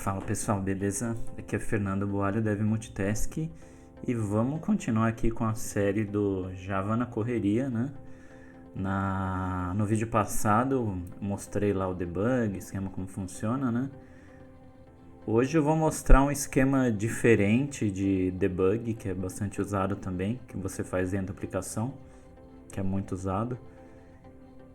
Fala pessoal, beleza? Aqui é Fernando Boalho, Dev Multitask, e vamos continuar aqui com a série do Java na correria, né? No vídeo passado mostrei lá o debug, esquema como funciona, né? Hoje eu vou mostrar um esquema diferente de debug, que é bastante usado também, que você faz dentro da aplicação, que é muito usado.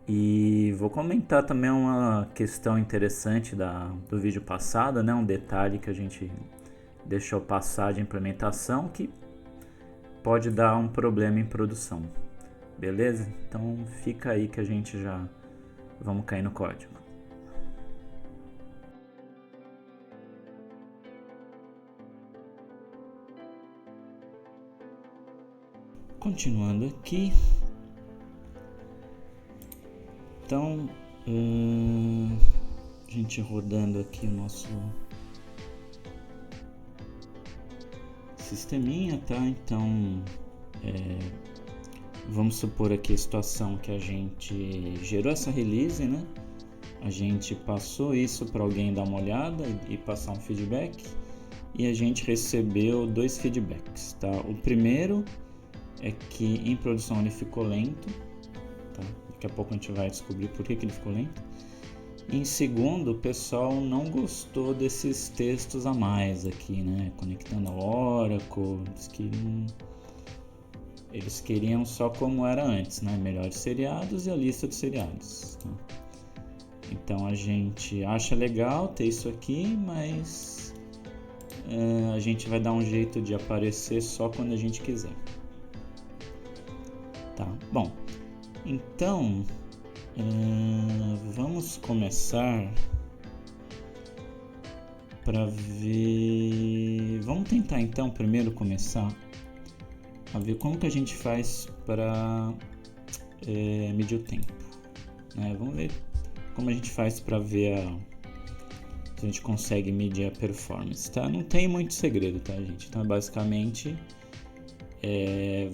E vou comentar também uma questão interessante do vídeo passado, né? Um detalhe que a gente deixou passar de implementação que pode dar um problema em produção. Beleza? Então fica aí que a gente já vamos cair no código. Continuando aqui. Então, a gente rodando aqui o nosso sisteminha, tá? Então, vamos supor aqui a situação que a gente gerou essa release, né? A gente passou isso para alguém dar uma olhada e passar um feedback, e a gente recebeu dois feedbacks, tá? O primeiro é que em produção ele ficou lento, tá? Daqui a pouco a gente vai descobrir por que ele ficou lento. E em segundo, o pessoal não gostou desses textos a mais aqui, né? Conectando ao Oracle, eles queriam só como era antes, né? Melhores seriados e a lista de seriados, tá? Então a gente acha legal ter isso aqui, mas a gente vai dar um jeito de aparecer só quando a gente quiser. Tá, bom, então vamos começar para ver. Vamos tentar então primeiro começar a ver como que a gente faz para medir o tempo, né? Vamos ver como a gente faz para ver se a gente consegue medir a performance, tá? Não tem muito segredo, tá, gente? Então basicamente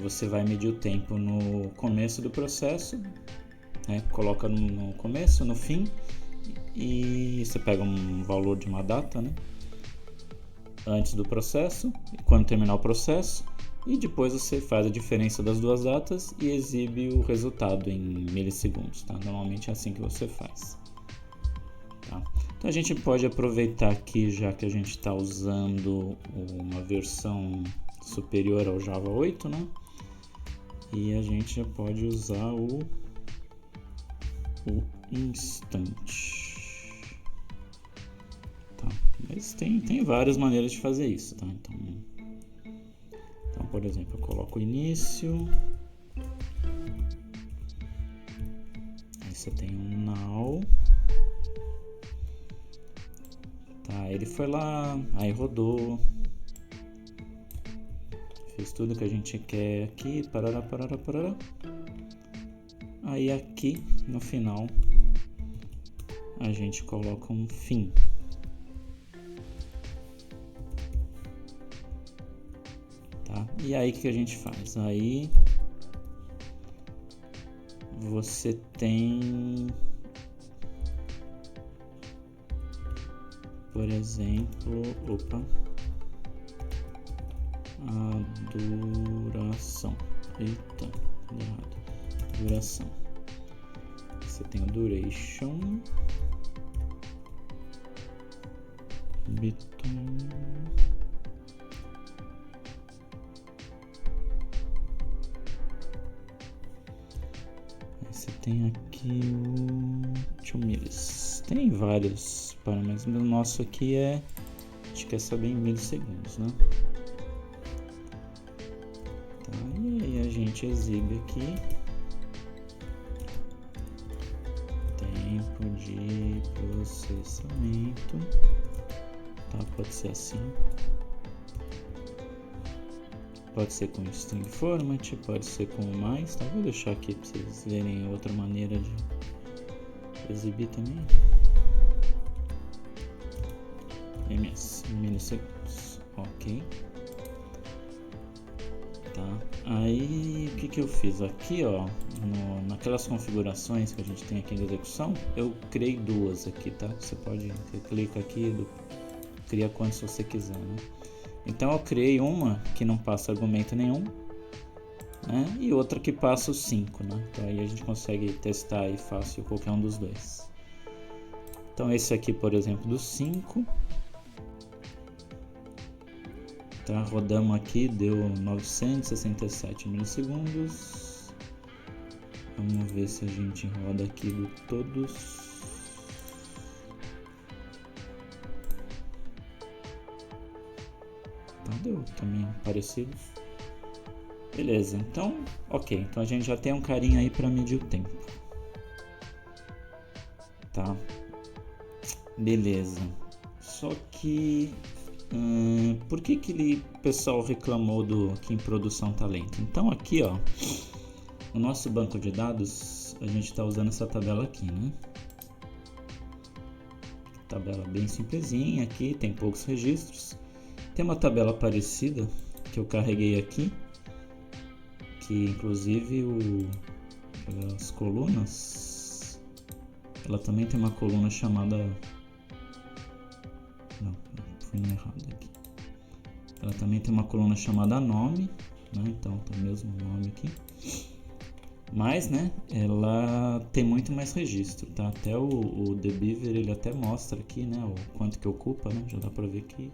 você vai medir o tempo no começo do processo, né? Coloca no começo, no fim, e você pega um valor de uma data, né? Antes do processo, e quando terminar o processo, e depois você faz a diferença das duas datas e exibe o resultado em milissegundos, tá? Normalmente é assim que você faz, tá? Então a gente pode aproveitar aqui, já que a gente está usando uma versão superior ao Java 8, né? E a gente já pode usar o instant, tá? Mas tem várias maneiras de fazer isso, tá? Então, por exemplo, eu coloco o início, aí você tem um now, tá? Ele foi lá, aí rodou, fez tudo que a gente quer aqui, parará. Aí aqui no final a gente coloca um fim. Tá? E aí o que a gente faz? Aí você tem, por exemplo, a duração. Eita, errado. Duração. Você tem o duration, between, aí você tem aqui o 2 milis. Tem vários parâmetros, mas o nosso aqui a gente quer saber em milissegundos, né? Tá, e aí a gente exibe aqui tempo de processamento, tá? Pode ser assim, pode ser com string format, pode ser com mais, tá? Vou deixar aqui para vocês verem outra maneira de exibir também. ms, milissegundos, ok. Tá? Aí o que eu fiz aqui, ó, naquelas configurações que a gente tem aqui de execução, eu criei duas aqui, tá? Você clica aqui cria quantos você quiser, né? Então eu criei uma que não passa argumento nenhum, né? E outra que passa os 5, né? Então aí a gente consegue testar aí fácil qualquer um dos dois. Então esse aqui, por exemplo, dos 5. Tá, rodamos aqui, deu 967 milissegundos. Vamos ver se a gente roda aqui do todos. Tá, deu também parecido. Beleza, então, ok. Então a gente já tem um carinha aí para medir o tempo. Tá. Beleza. Só que... por que o pessoal reclamou do que em produção tá lento? Então aqui, ó, no nosso banco de dados, a gente está usando essa tabela aqui, né? Tabela bem simplesinha aqui, tem poucos registros. Tem uma tabela parecida que eu carreguei aqui, que inclusive as colunas, ela também tem uma coluna chamada... Não, fui errado aqui. Ela também tem uma coluna chamada nome, né? Então tem o mesmo nome aqui. Mas, né, ela tem muito mais registro, tá? Até o dbeaver, ele até mostra aqui, né, o quanto que ocupa, né? Já dá pra ver que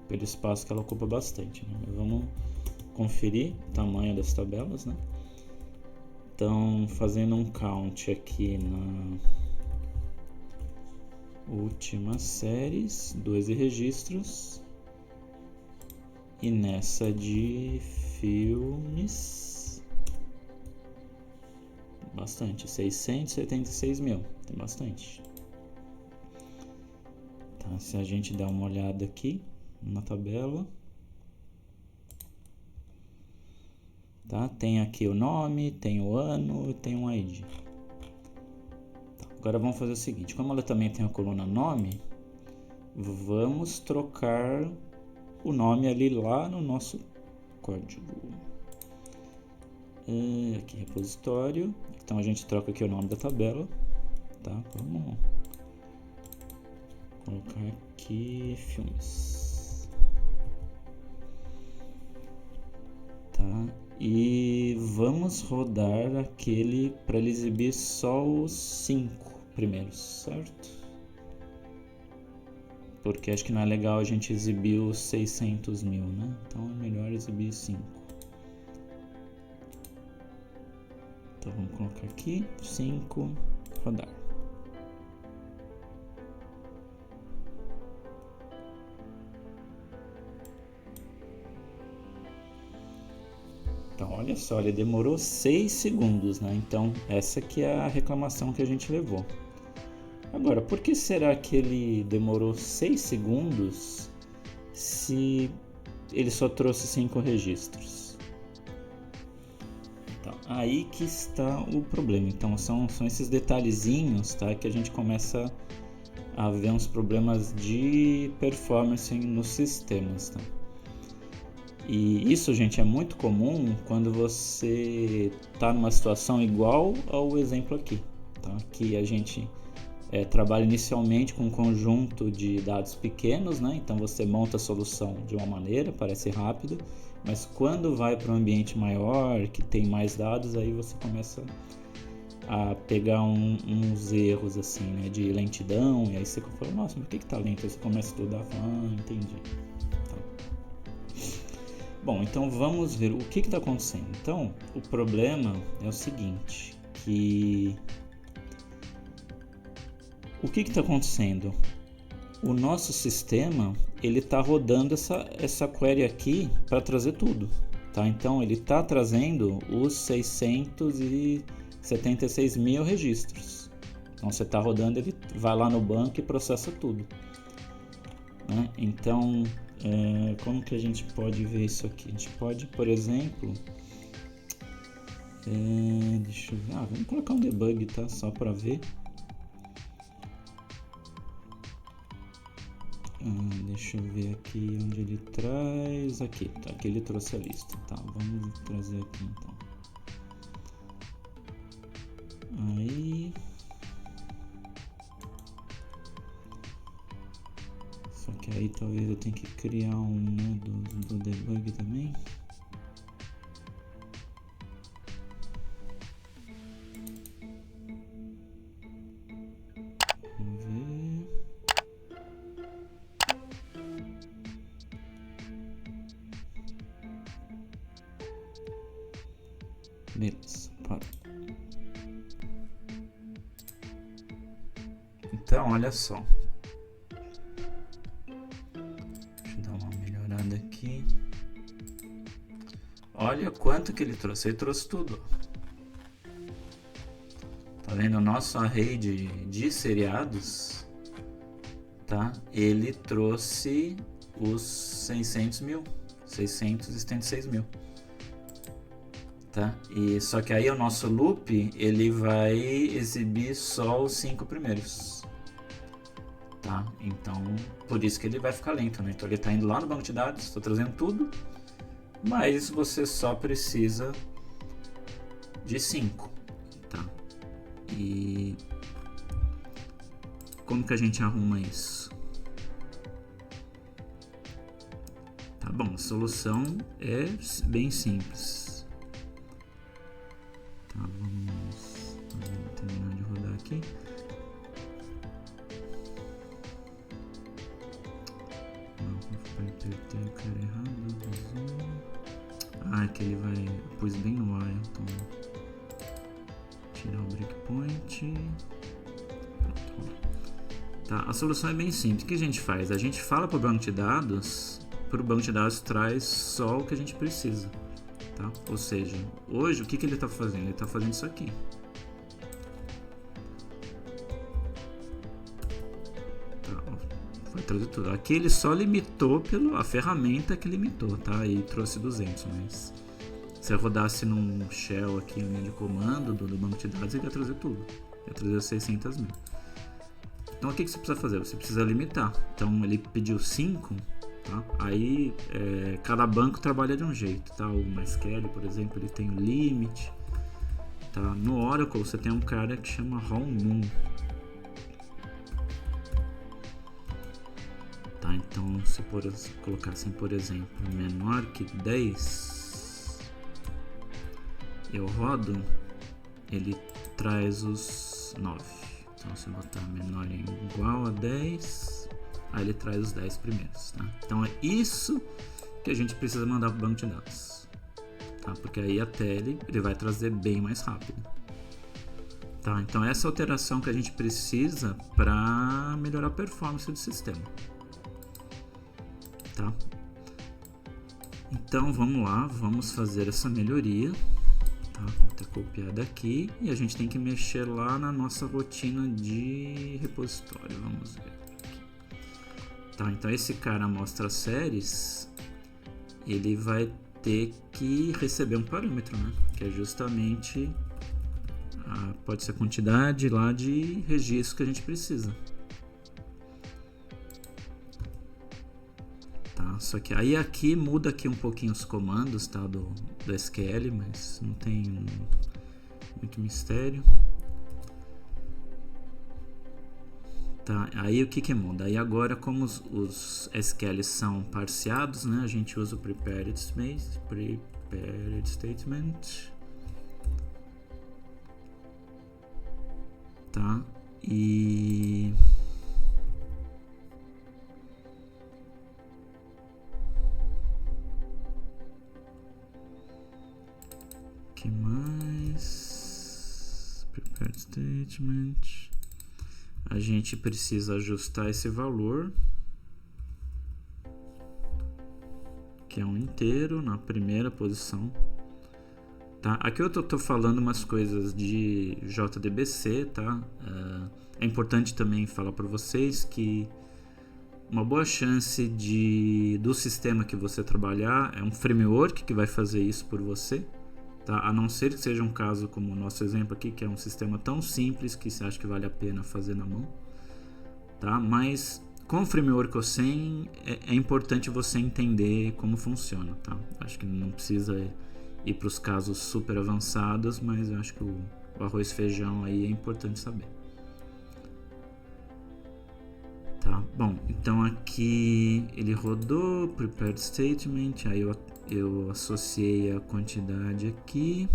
pelo espaço que ela ocupa bastante, né? Mas vamos conferir o tamanho das tabelas, né? Então, fazendo um count aqui na última séries, 12 registros, e nessa de filmes, bastante, 676 mil, tem bastante. Tá, se a gente der uma olhada aqui na tabela, tá? Tem aqui o nome, tem o ano e tem um ID. Tá, agora vamos fazer o seguinte, como ela também tem a coluna nome, vamos trocar o nome ali lá no nosso código. Aqui, repositório. Então a gente troca aqui o nome da tabela, tá? Vamos colocar aqui filmes, tá? E vamos rodar aquele para ele exibir só os 5 primeiros, certo? Porque acho que não é legal a gente exibir os 600 mil, né? Então é melhor exibir 5. Então vamos colocar aqui 5, rodar. Então olha só, ele demorou 6 segundos, né? Então essa aqui é a reclamação que a gente levou. Agora, por que será que ele demorou 6 segundos se ele só trouxe 5 registros? Então, aí que está o problema. Então são esses detalhezinhos, tá, que a gente começa a ver uns problemas de performance nos sistemas, tá? E isso, gente, é muito comum quando você está numa situação igual ao exemplo aqui, tá? Que a gente trabalha inicialmente com um conjunto de dados pequenos, né? Então você monta a solução de uma maneira, parece rápido, mas quando vai para um ambiente maior, que tem mais dados, aí você começa a pegar uns erros assim, né? De lentidão, e aí você fala, nossa, mas por que tá lento? Aí você começa a estudar e fala, entendi. Bom, então vamos ver o que está acontecendo. Então, o problema é o seguinte, que o que está acontecendo? O nosso sistema, ele está rodando essa query aqui para trazer tudo, tá? Então, ele está trazendo os 676 mil registros. Então, você está rodando, ele vai lá no banco e processa tudo, né? Então, como que a gente pode ver isso aqui? A gente pode, por exemplo, deixa eu ver, vamos colocar um debug, tá? Só para ver. Deixa eu ver aqui onde ele traz. Aqui, tá? Aqui ele trouxe a lista, tá? Vamos trazer aqui então. Aí. Só que aí talvez eu tenha que criar um modo do debug também. Vamos ver. Beleza, para. Então, olha só. Deixa eu dar uma melhorada aqui. Olha quanto que ele trouxe. Ele trouxe tudo. Tá vendo? O nosso array de seriados, tá? Ele trouxe os 600 mil. 676 mil. Tá? E só que aí o nosso loop, ele vai exibir só os 5 primeiros. Tá? Então, por isso que ele vai ficar lento, né? Então ele está indo lá no banco de dados, estou trazendo tudo, mas você só precisa de 5, tá? E como que a gente arruma isso? Tá bom, a solução é bem simples. Tá, vamos terminar de rodar aqui. Apertei o cara errado. Ah, é que ele vai. Eu pus bem no while, então. Tirar o breakpoint. Tá, a solução é bem simples. O que a gente faz? A gente fala para o banco de dados. Para o banco de dados traz só o que a gente precisa. Tá? Ou seja, hoje o que ele está fazendo? Ele está fazendo isso aqui. Foi trazer tudo. Aqui ele só limitou pela ferramenta que limitou, tá? E trouxe 200, mas se eu rodasse num shell aqui, linha de comando do banco de dados, ele ia trazer tudo. Ia trazer 600 mil. Então o que você precisa fazer? Você precisa limitar. Então ele pediu 5, tá? Aí cada banco trabalha de um jeito, tá? O MySQL, por exemplo, ele tem o limit, tá? No Oracle você tem um cara que chama ROM-NUM. Tá, então se colocar assim, por exemplo, menor que 10, eu rodo, ele traz os 9. Então se eu botar menor em igual a 10, aí ele traz os 10 primeiros, tá? Então é isso que a gente precisa mandar para o banco de dados, tá? Porque aí até ele vai trazer bem mais rápido. Tá, então essa alteração que a gente precisa para melhorar a performance do sistema. Tá? Então vamos lá, vamos fazer essa melhoria, tá? Vou até copiar daqui e a gente tem que mexer lá na nossa rotina de repositório, vamos ver aqui. Tá, então esse cara mostra séries, ele vai ter que receber um parâmetro, né? Que é justamente pode ser a quantidade lá de registros que a gente precisa. Só que aí aqui muda aqui um pouquinho os comandos, tá, do SQL, mas não tem muito mistério. Tá, aí o que muda? Aí agora, como os SQLs são parseados, né, a gente usa o prepared statement, tá, e que mais? Prepared statement. A gente precisa ajustar esse valor, que é um inteiro na primeira posição. Tá? Aqui eu tô falando umas coisas de JDBC, tá? É importante também falar para vocês que uma boa chance do sistema que você trabalhar é um framework que vai fazer isso por você. Tá? A não ser que seja um caso como o nosso exemplo aqui, que é um sistema tão simples que você acha que vale a pena fazer na mão, tá? Mas com framework ou sem, é importante você entender como funciona, tá? Acho que não precisa ir para os casos super avançados, mas eu acho que o arroz e feijão aí é importante saber. Tá, bom, então aqui ele rodou, prepared statement, aí eu associei a quantidade aqui.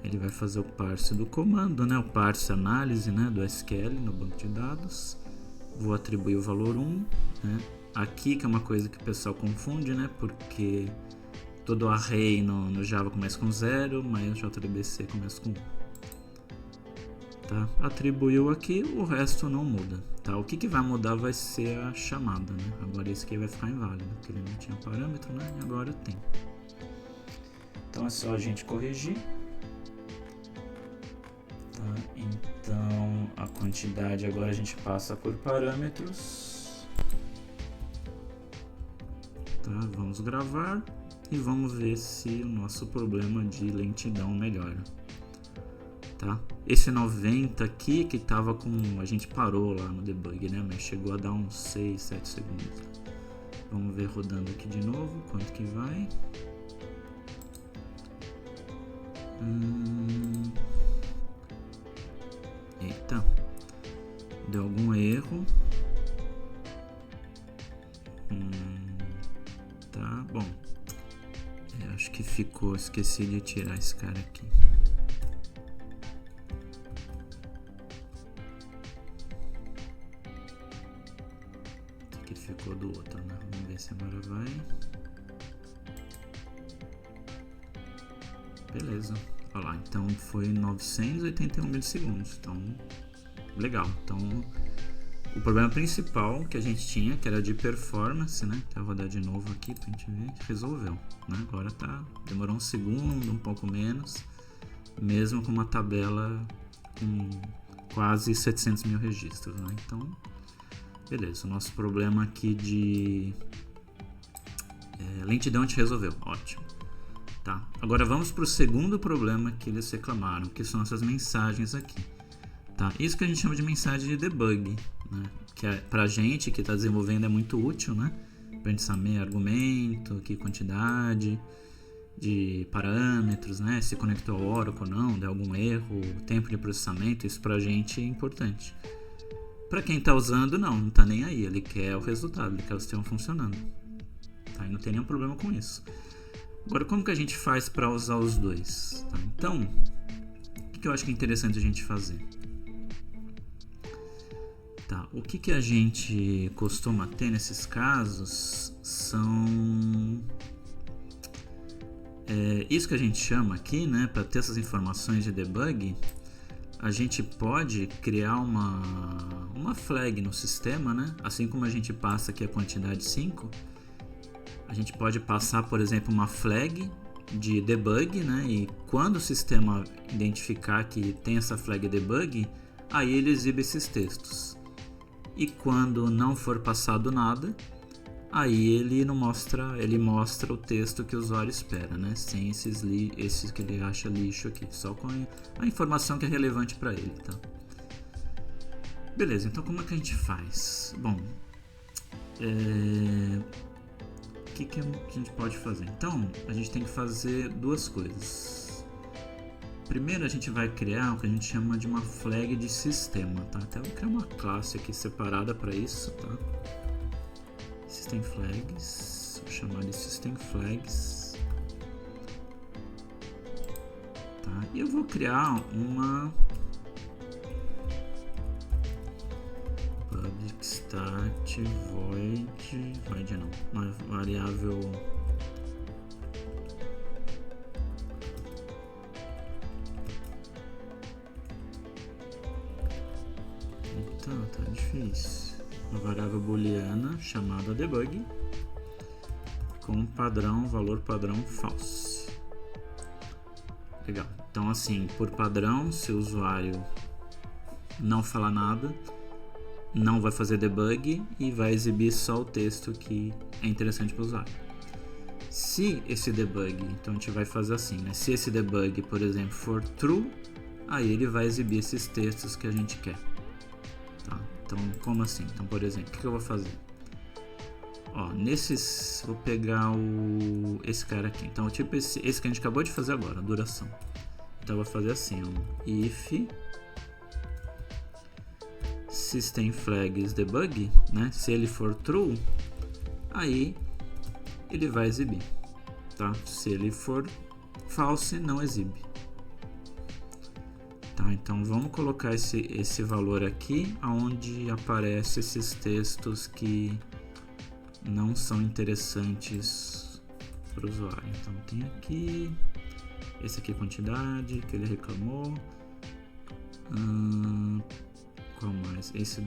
Ele vai fazer o parse do comando, né? O parse análise, né? Do SQL no banco de dados. Vou atribuir o valor 1, né? Aqui que é uma coisa que o pessoal confunde, né? Porque todo array no Java começa com 0, mas o JDBC começa com 1. Tá? Atribuiu aqui, o resto não muda. Tá? O que vai mudar vai ser a chamada, né? Agora esse aqui vai ficar inválido, porque ele não tinha parâmetro, né? E agora tem. Então é só a gente corrigir. Tá? Então a quantidade agora a gente passa por parâmetros. Tá? Vamos gravar e vamos ver se o nosso problema de lentidão melhora. Tá? Esse 90 aqui que tava com... a gente parou lá no debug, né? Mas chegou a dar uns 6, 7 segundos. Vamos ver rodando aqui de novo quanto que vai. Eita, deu algum erro. Tá, bom. Acho que ficou, esqueci de tirar esse cara aqui. Esse aqui ficou do outro, né? Vamos ver se agora vai. Beleza. Olha lá, então foi 981 milissegundos. Então, legal. Então, o problema principal que a gente tinha, que era de performance, né? Vou rodar de novo aqui pra gente ver, resolveu, né? Agora tá, demorou um segundo, um pouco menos, mesmo com uma tabela com quase 700 mil registros, né? Então, beleza, o nosso problema aqui de lentidão a gente resolveu, ótimo. Tá, agora vamos para o segundo problema que eles reclamaram, que são essas mensagens aqui. Tá, isso que a gente chama de mensagem de debug, né? Que pra gente que está desenvolvendo é muito útil, né? Pra gente saber argumento, que quantidade de parâmetros, né? Se conectou ao Oracle ou não, deu algum erro, tempo de processamento, isso pra gente é importante. Para quem está usando, não está nem aí, ele quer o resultado, ele quer o sistema funcionando. Tá? E não tem nenhum problema com isso. Agora, como que a gente faz para usar os dois? Tá? Então, o que eu acho que é interessante a gente fazer? Tá, o que a gente costuma ter nesses casos são... isso que a gente chama aqui, né, para ter essas informações de debug, a gente pode criar uma flag no sistema, né? Assim como a gente passa aqui a quantidade 5, a gente pode passar, por exemplo, uma flag de debug, né? E quando o sistema identificar que tem essa flag debug, aí ele exibe esses textos. E quando não for passado nada, aí ele mostra o texto que o usuário espera, né? Sem esses que ele acha lixo aqui, só com a informação que é relevante para ele, tá? Beleza, então como é que a gente faz? Bom, o que a gente pode fazer? Então, a gente tem que fazer duas coisas. Primeiro, a gente vai criar o que a gente chama de uma flag de sistema, tá? Até vou criar uma classe aqui separada para isso, tá? System Flags, vou chamar de System Flags. Tá? E eu vou criar uma public start void não, uma variável tá difícil. Uma variável booleana chamada debug com valor padrão false. Legal. Então assim, por padrão, se o usuário não falar nada, não vai fazer debug e vai exibir só o texto que é interessante para o usuário. Se esse debug, então a gente vai fazer assim, né? Se esse debug, por exemplo, for true, aí ele vai exibir esses textos que a gente quer. Tá? Então, como assim? Então, por exemplo, o que eu vou fazer? Ó, vou pegar esse cara aqui. Então, tipo esse que a gente acabou de fazer agora, a duração. Então, eu vou fazer assim, ó, if system flags debug, né? Se ele for true, aí ele vai exibir, tá? Se ele for false, não exibe. Tá, então vamos colocar esse valor aqui, onde aparece esses textos que não são interessantes para o usuário. Então tem aqui, esse aqui é a quantidade que ele reclamou. Qual mais? Esse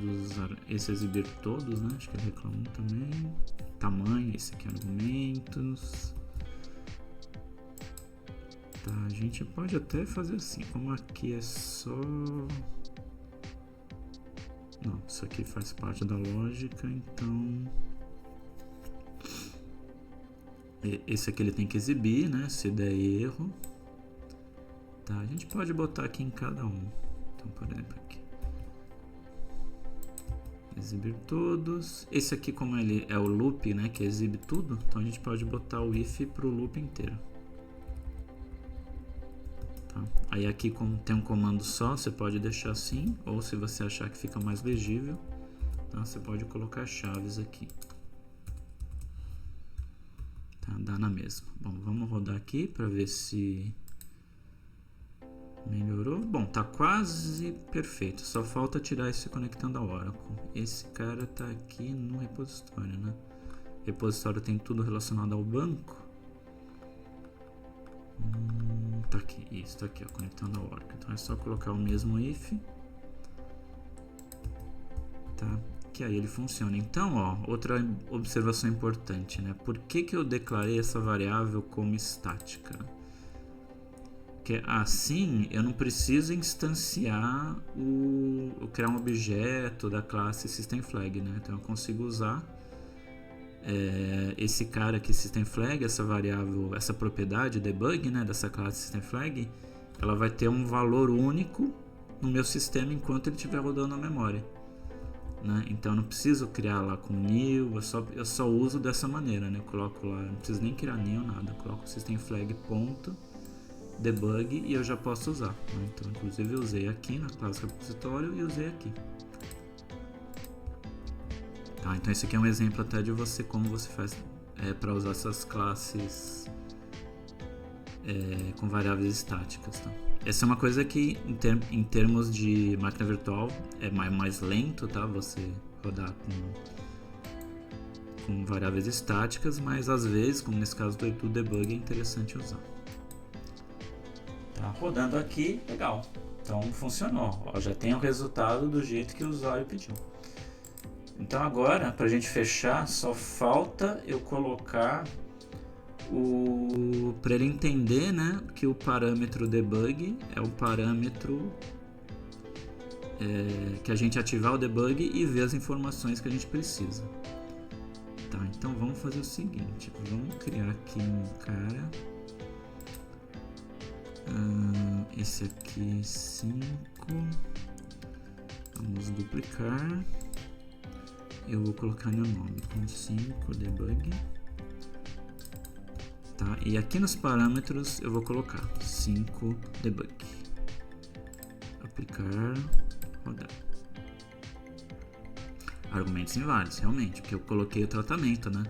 exibir todos, né? Acho que ele reclamou também. Tamanho, esse aqui é argumentos. Tá, a gente pode até fazer assim, como aqui é só... Não, isso aqui faz parte da lógica, então... Esse aqui ele tem que exibir, né? Se der erro. Tá, a gente pode botar aqui em cada um. Então, por exemplo, aqui. Exibir todos. Esse aqui, como ele é o loop, né? Que exibe tudo, então a gente pode botar o if para o loop inteiro. Tá? Aí aqui, como tem um comando só, você pode deixar assim, ou se você achar que fica mais legível, tá? Você pode colocar chaves aqui. Tá? Dá na mesma. Bom, vamos rodar aqui para ver se melhorou. Bom, tá quase perfeito. Só falta tirar esse conectando ao Oracle. Esse cara tá aqui no repositório, né? O repositório tem tudo relacionado ao banco. Tá aqui, isso, tá aqui, ó, conectando ao Oracle. Então é só colocar o mesmo if, tá? Que aí ele funciona. Então, ó, outra observação importante, né? Por que eu declarei essa variável como estática? Porque assim eu não preciso instanciar criar um objeto da classe systemFlag, né? Então eu consigo usar esse cara aqui, systemFlag, essa variável, essa propriedade debug, né, dessa classe systemFlag, ela vai ter um valor único no meu sistema enquanto ele estiver rodando na memória, né? Então eu não preciso criar lá com new, eu só uso dessa maneira, né? Eu coloco lá, não preciso nem criar new nada, eu coloco systemFlag.debug e eu já posso usar, né? Então inclusive eu usei aqui na classe repositório e usei aqui. Tá, então esse aqui é um exemplo até de como você faz para usar essas classes com variáveis estáticas. Tá? Essa é uma coisa que em termos de máquina virtual é mais lento, tá? Você rodar com variáveis estáticas, mas às vezes, como nesse caso do debug, é interessante usar. Tá rodando aqui, legal. Então funcionou. Ó, já tem o resultado do jeito que o usuário pediu. Então agora, para a gente fechar, só falta eu colocar para ele entender, né, que o parâmetro debug é o parâmetro que a gente ativar o debug e ver as informações que a gente precisa. Tá, então vamos fazer o seguinte, vamos criar aqui um cara, esse aqui 5, vamos duplicar. Eu vou colocar meu nome com 5 debug, tá? E aqui nos parâmetros eu vou colocar 5 debug, aplicar, rodar. Argumentos inválidos, realmente, porque eu coloquei o tratamento, né?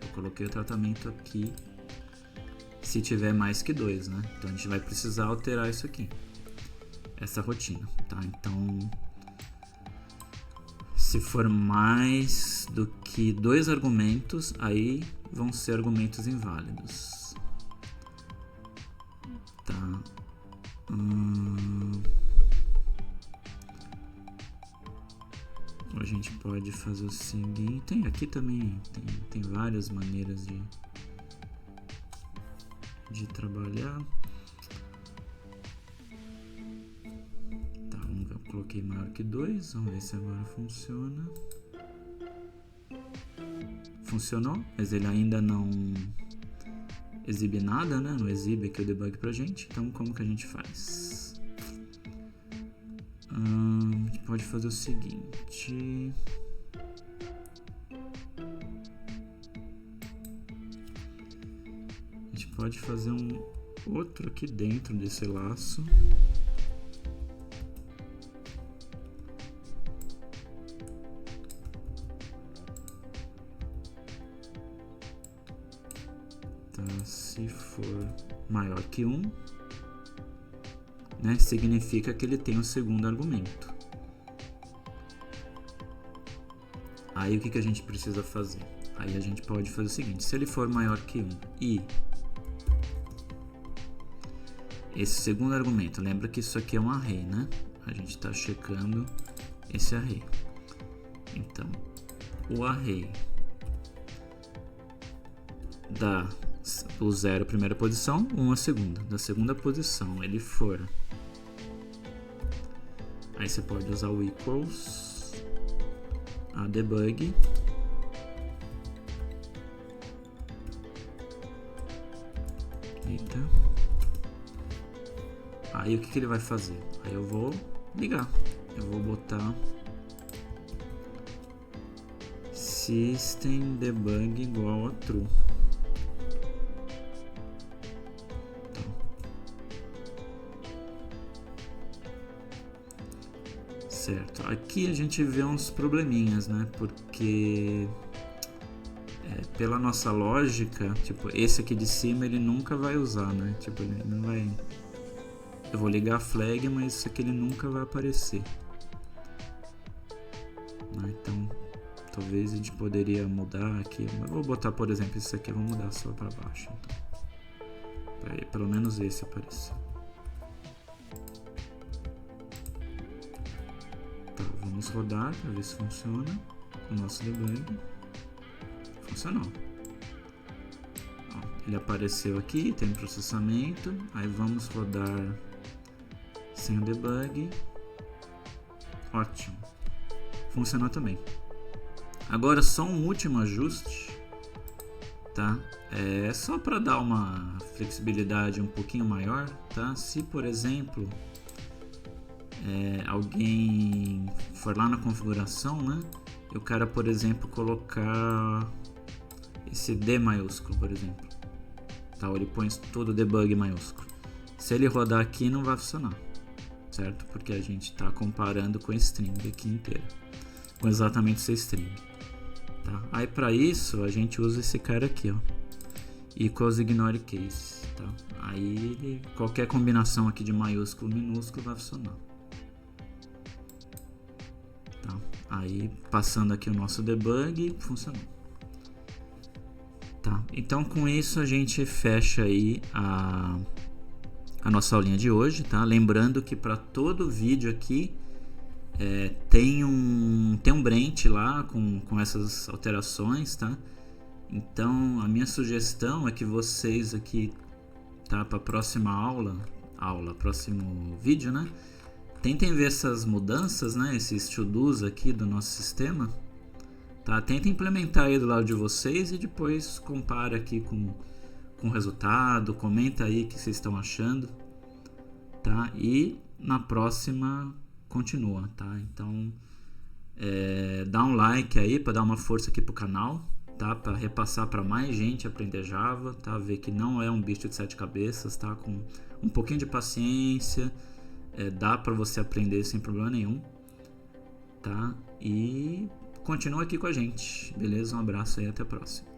Eu coloquei o tratamento aqui se tiver mais que 2, né? Então a gente vai precisar alterar isso aqui, essa rotina, tá? Então se for mais do que 2 argumentos, aí vão ser argumentos inválidos. Tá. A gente pode fazer o seguinte. Aqui também tem várias maneiras de trabalhar. Coloquei maior que 2, vamos ver se agora funciona. Funcionou, mas ele ainda não exibe nada, né? Não exibe aqui o debug pra gente. Então como que a gente faz? A gente pode fazer o seguinte. A gente pode fazer um outro aqui dentro desse laço. tá? Se for maior que 1, né, significa que ele tem o segundo argumento. Aí o que a gente precisa fazer? Aí a gente pode fazer o seguinte: se ele for maior que 1 e esse segundo argumento, lembra que isso aqui é um array, né? A gente está checando esse array. Então, o array do 0 a primeira posição, 1 a segunda. Da segunda posição ele for, aí você pode usar o equals a debug aí o que ele vai fazer? Aí eu vou ligar, eu vou botar system debug igual a true. Certo, aqui a gente vê uns probleminhas, né? Porque pela nossa lógica, tipo, esse aqui de cima ele nunca vai usar, né? Tipo, ele não vai. Eu vou ligar a flag, mas isso aqui ele nunca vai aparecer. Né? Então, talvez a gente poderia mudar aqui. Eu vou botar, por exemplo, esse aqui eu vou mudar só para baixo. Então, para pelo menos esse aparecer. Tá, vamos rodar para ver se funciona o nosso debug. Funcionou. Ó, ele apareceu aqui, tem processamento. Aí vamos rodar sem o debug. Ótimo. Funcionou também. Agora só um último ajuste, tá? É só para dar uma flexibilidade um pouquinho maior, tá? Se por exemplo alguém for lá na configuração, né? Eu quero, por exemplo, colocar esse D maiúsculo, por exemplo. Tá? Ele põe todo o debug maiúsculo. Se ele rodar aqui, não vai funcionar, certo? Porque a gente está comparando com a string aqui inteira, com exatamente essa string. Tá? Aí para isso a gente usa esse cara aqui, ó, equals ignore case. Tá? Aí qualquer combinação aqui de maiúsculo e minúsculo vai funcionar. Tá? Aí passando aqui o nosso debug, funcionou. Tá? Então com isso a gente fecha aí a nossa aulinha de hoje, tá? Lembrando que para todo vídeo aqui tem um branch lá com essas alterações, tá? Então a minha sugestão é que vocês aqui, tá, para a próxima próximo vídeo, né? Tentem ver essas mudanças, né? Esses to-dos aqui do nosso sistema, tá? Tentem implementar aí do lado de vocês e depois compara aqui com o resultado, comenta aí o que vocês estão achando, tá? E na próxima continua, tá? Então dá um like aí para dar uma força aqui pro canal, tá? Para repassar para mais gente aprender Java, tá? Ver que não é um bicho de 7 cabeças, tá? Com um pouquinho de paciência, dá para você aprender sem problema nenhum, tá? E continua aqui com a gente, beleza? Um abraço aí, até a próxima.